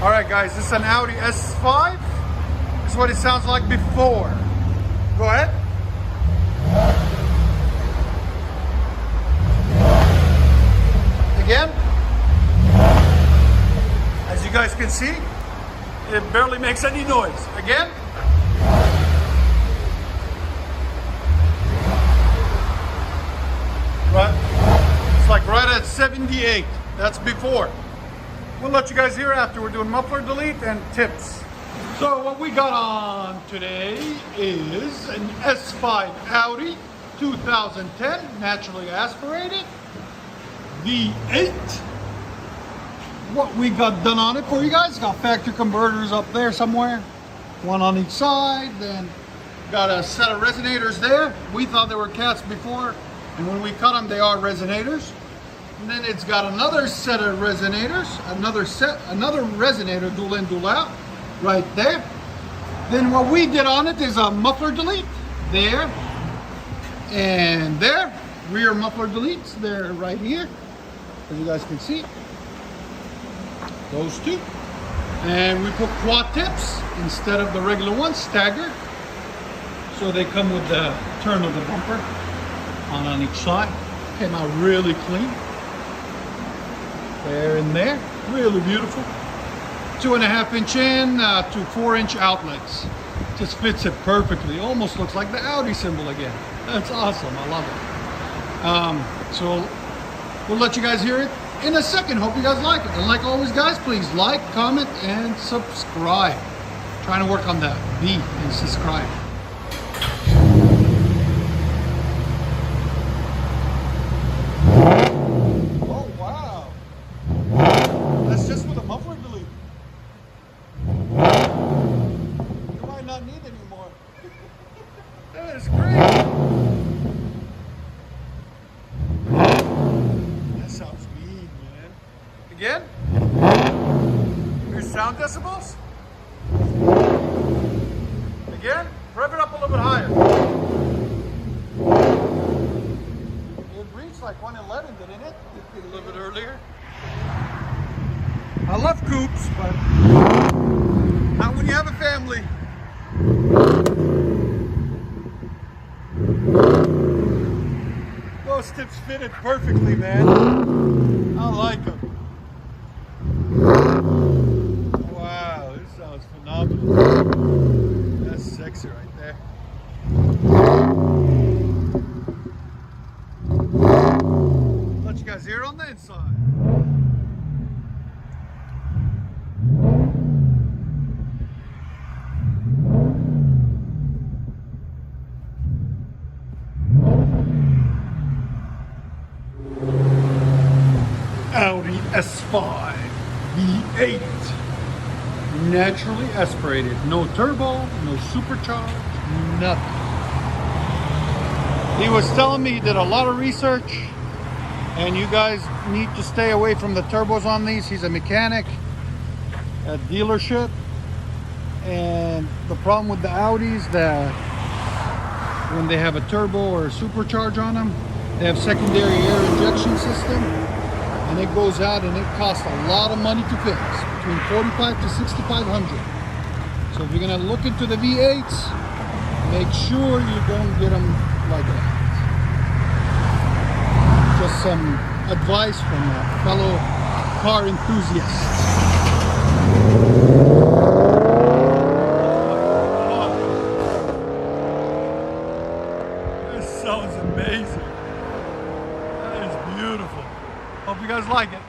All right, guys, this is an Audi S5. This is what it sounds like before. Go ahead. Again. As you guys can see, it barely makes any noise. Again. Right. It's like right at 78. That's before. We'll let you guys hear after we're doing muffler delete and tips. So what we got on today is an S5 Audi 2010, naturally aspirated, V8. What we got done on it for you guys, got factory converters up there somewhere, one on each side, then got a set of resonators there. We thought they were cats before, and when we cut them, they are resonators. And then it's got another set of resonators, another resonator, dual in, dual out, right there. Then what we did on it is a muffler delete, there and there. Rear muffler deletes, they're right here, as you guys can see. Those two. And we put quad tips instead of the regular ones, staggered. So they come with the turn of the bumper on each side. Came out really clean. There and there, really beautiful. 2.5 inch in to 4 inch outlets. Just fits it perfectly. Almost looks like the Audi symbol again. That's awesome, I love it. So we'll let you guys hear it in a second. Hope you guys like it. And like always, guys, please like, comment, and subscribe. Trying to work on that B and subscribe. Not need anymore. That is great. That sounds mean, man. Again? Here's sound decibels. Again, rev it up a little bit higher. It reached like 111, didn't it? A little bit earlier. I love coupes, but not when you have a family. Those tips fitted perfectly, man. I like them. Wow, this sounds phenomenal. That's sexy right there. Let you guys hear it on the inside. Audi S5 V8, naturally aspirated, no turbo, no supercharged, nothing. He was telling me he did a lot of research, and you guys need to stay away from the turbos on these. He's a mechanic at dealership, and the problem with the Audis that when they have a turbo or a supercharge on them, they have secondary air injection system. And it goes out and it costs a lot of money to fix, between $4,500 to $6,500. So if you're gonna look into the V8s, make sure you don't get them like that. Just some advice from a fellow car enthusiast. This sounds amazing. That is beautiful. Hope you guys like it.